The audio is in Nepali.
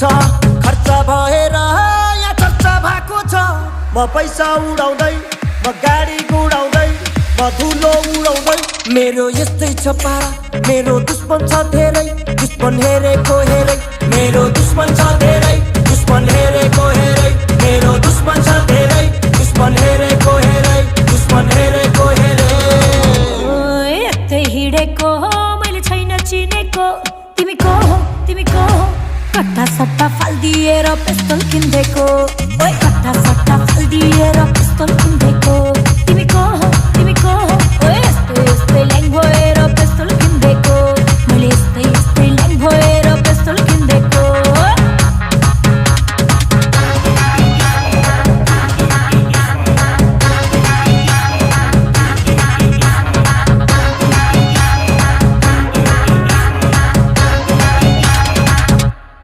छ खर्च भएर यहाँ चर्चा भएको छ म पैसा उडाउँदै म गाडी गुडाउँदै म धुलो उडाउँदै मेरो यस्तै छ पारा मेरो दुश्मन छ धेरै दुश्मन हेरेको हेरै मेरो दुश्मन छ धेरै दुश्मन हेरेको हेरै मेरो दुश्मन छ धेरै दुश्मन हेरेको हेरै दुश्मन हेरेको हेरै यतै हिँडेको हो मैले छैन चिनेको तिमी को हो कट्टा सट्टा फाल्दिएर पिस्तोल किन्देको ओए कट्टा सट्टा फाल्दिएर पिस्तोल किन्देको तिमी को हो